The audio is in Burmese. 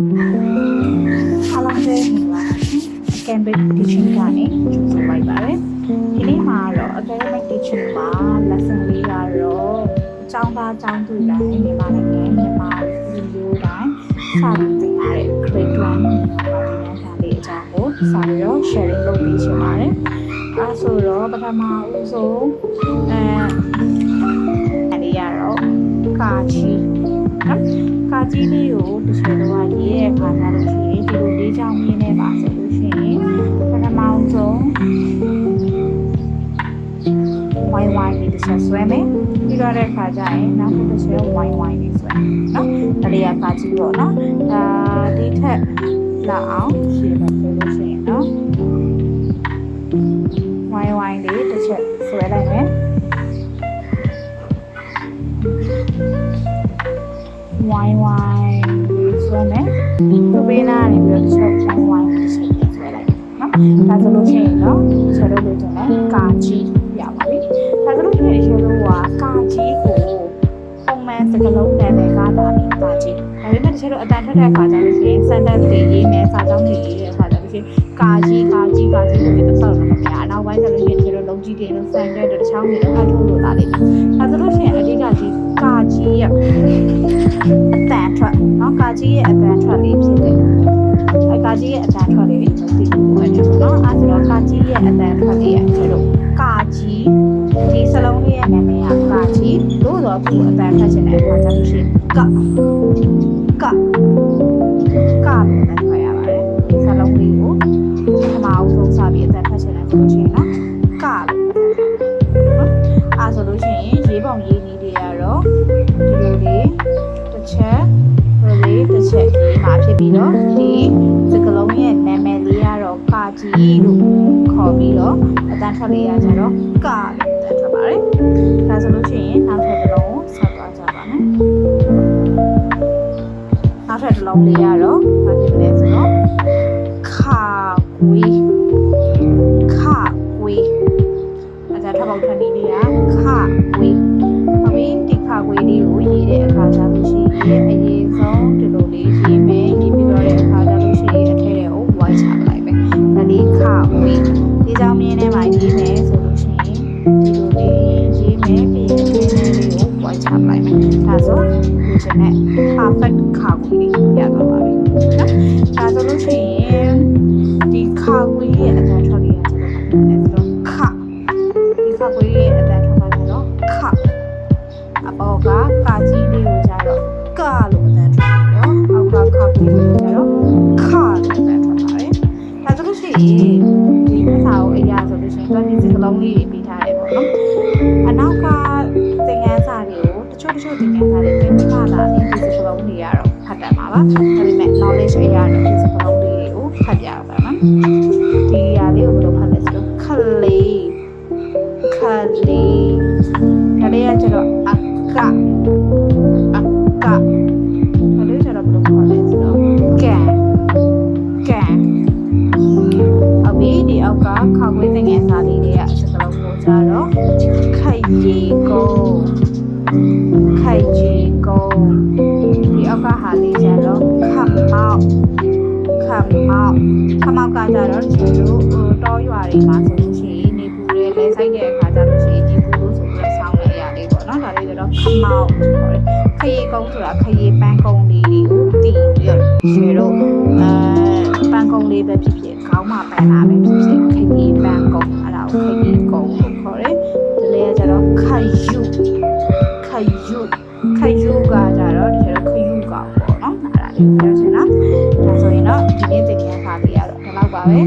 အားလုံးပဲမင်္ဂလာပါရှင် Cambridge Teaching ကနေကြိုဆိုလိုက်ပါတယ်ဒီနေ့မှာတော့ Academic Teaching မှာ lesson လေးကတော့ကျောင်းသားကျောင်းသူတိုင်းမြန်မာနိုင်ငံမြန်မာလူမျိုးတိုင်းစာသင်သင်ရတဲ့ Grade 1 မြန်မာနိုင်ငံခံလေးအကြောင်းကိုစာပြီးတော့ sharing လုပ်ပေးချင်ပါတယ်အဲဆိုတော့ပထမဦးဆုံးလေးရတော့ကာချီနော်ကာကြီးလေးကိုတစ်ချက်တော့ရေးတဲ့အခါကျလို့ရှိရင်ဒီလိုလေးချောင်းရင်းနေပါဆိုလို့ရှိရင်ပထမဆုံးဝိုင်းဝိုင်းလေးတစ်ချက်ဆွဲမယ်ပြီးတော့တဲ့အခါကျရင်နောက်တစ်ချက်ဝိုင်းဝိုင်းလေးဆွဲနော်ဒါလေးကကာကြီးပေါ့နော်ဒီထက်လောက်အောင်ရှင်းမယ်ဆိုလို့ရှိရင်နော်ဝိုင်းဝိုင်းလေးတစ်ချက်ဆွဲလိုက်မယ်ဝိုင်းဝိုင်းလေးဆွဲမယ်သူပေးနာနေပြီးတော့ချက်ဝိုင်းဝိုင်းလေးဆွဲလိုက်နော်ဒါဆိုလို့ရှိရင်တော့ချက်လို့လုပ်တယ်ကာကြီးရပါပြီဒါဆိုလို့ရှိရင်ချက်လို့ကကာကြီးကိုပုံမှန်စကားလုံးနဲ့ပဲကားတာနေကာကြီးဒါပေမဲ့ချက်လို့အတန်ထွက်တဲ့အခါကျလို့ရှိရင် sentence တွေရေးမယ်စာကြောင်းတွေရေးတဲ့အခါကျလို့ရှိရင်ကာကြီးဆိုပြီးတော့ဆောက်လို့မရနောက်ပိုင်းကျလို့ရှိရင်ချက်လို့လုံးကြီးတွေလို့ sentence တွေတစ်ချောင်းတွေတော့အထုတ်လို့လာလိမ့်မယ်ဒါဆိုလို့ရှိရင်အဓိကကြီးကာကြီးရဲ့အတန်ထွက်နော်ကာကြီးရဲ့အတန်ထွက်လေးဖြစ်တယ်ကာကြီးရဲ့အတန်ထွက်လေးကိုသိဖို့ပဲနော်အဲဆိုတော့ကာကြီးရဲ့အတန်ထွက်လေးကျတော့ကာကြီးဒီစလုံးလေးရဲ့နာမည်ကကာကြီးလို့တော့သူအတန်ထွက်ချင်တဲ့အခါကျလို့ရှိရင်ကလို့အတန်ထွက်ရပါတယ်ဒီစလုံးလေးကိုပထမအဆုံးစပြီးအတန်ထွက်ချင်တဲ့ဆိုလို့ရှိရင်နော်ကလို့နော်အဲဆိုလို့ရှိရင်ရေးပုံရေးနည်းတွေကတော့ဒီလိုလေးတစ်ချက်တစ်ချက်မှာဖြစ်ပြီးတော့ဒီစကလုံးရဲ့နာမည်လေးကတော့ကာကြီးလို့ခေါ်ပြီးတော့အတန်ထွက်လေးရကြတော့ကလို့အတန်ထွက်ပါတယ်ဒါဆိုလို့ရှိရင်နောက်ထပ်တစ်လုံးဆက်သွားကြပါမယ်နောက်ထပ်တစ်လုံးလေးရတော့ဘာဖြစ်လဲဆိုတော့ခါကွေးအတန်ထွက်ပေါက်ထွက်နေလေးကခါကွေးဟုတ်ပြီဒီခါကွေးလေးကိုရေးတဲ့အခါကျလို့ရှိရင်အရေးဆုံးဒီလိုလေးရေးမယ်ရေးပြီးတော့တဲ့အခါကျလို့ရှိရင်အထက်ကိုဝိုင်းချလိုက်မယ်ဒါလေးခါကွေးဒီကြောင်မြင်းထဲမှာရေးမယ်ဆိုလို့ရှိရင်ဒီလိုလေးရေးမယ်ပြီးရင်အထက်လေးကိုဝိုင်းချလိုက်မယ်ဒါဆိုဒီချက်နဲ့ perfect ခါကွေးလေးရတော့ပါပြီနော်ဒါဆိုလို့ရှိရင်ဒီခါကွေးရဲ့အတန်ထွက်လေးရဆိုတော့ခကွေးရဲ့အတန်ထွက်ပါတော့ခအပေါ်ကကာကြီးလေးကိုကြတော့ကလို့အတန်ထွက်တယ်နော်အောက်ကခကွေးကိုကြတော့ခလို့အတန်ထွက်ပါတယ်ဒါဆိုလို့ရှိရင်ဒီภาษาကိုအရာဆိုလို့ရှိရင်တော့ဒီစကလုံးလေးတွေပြီးထားတယ်ပေါ့နော်အနောက်ကသင်ခန်းစာတွေကိုတချို့သင်ခန်းစာတွေပြင်ပလာနေဒီစကလုံးတွေကတော့ဖတ်တတ်မှာပါဒါပေမဲ့ knowledge အရာနဲ့ဒီစကလုံးလေးတွေကိုဖတ်ပြရပါမယ်ဒီအရာလေးကိုဘယ်လိုဖတ်လဲဆိုတော့ခလေးဒါလေးကကျတော့အကဒါလေးကျတော့ဘယ်လိုခေါ်လဲဆိုတော့ကန်အမေဒီအောက်ကခောက်ဝေးသင်ငယ်စာလေးတွေကစကလုံးကိုကြတော့ခိုက်ကြီးကုန်းဒီအောက်ကဟာလေးကျတော့ခမောက်ကကြတော့ဒီလိုတောရွာတွေမှာဆိုလို့ရှိရင်နေပူတဲ့လဲဆိုင်တဲ့အခါကျလို့ရှိရင်ဒီပူလို့ဆိုပြီးတော့ဆောင်းနေရလေးပေါ့နော်ဒါလေးကျတော့ခမောက်ခေါ်တယ်ခရီးကုန်းဆိုတာခရီးပန်းကုန်းလေးတွေကိုတီးပြီးတော့ရွှေတို့ပန်းကုန်းလေးပဲဖြစ်ဖြစ်ခေါင်းမှာပန်းလာပဲဖြစ်ဖြစ်ခရီးပန်းကုန်းအဲ့ဒါကိုခရီးကုန်းလို့ခေါ်တယ်ဒါလေးကကျတော့ခယူကကြတော့ဒီလိုခယူကောင်ပေါ့နော်အဲ့ဒါလေးပြောချင်တာဒါဆိုရင်တော့ဒီနေ့သင်ခန်းစာလေးကတော့ဒီလောက်ပါပဲ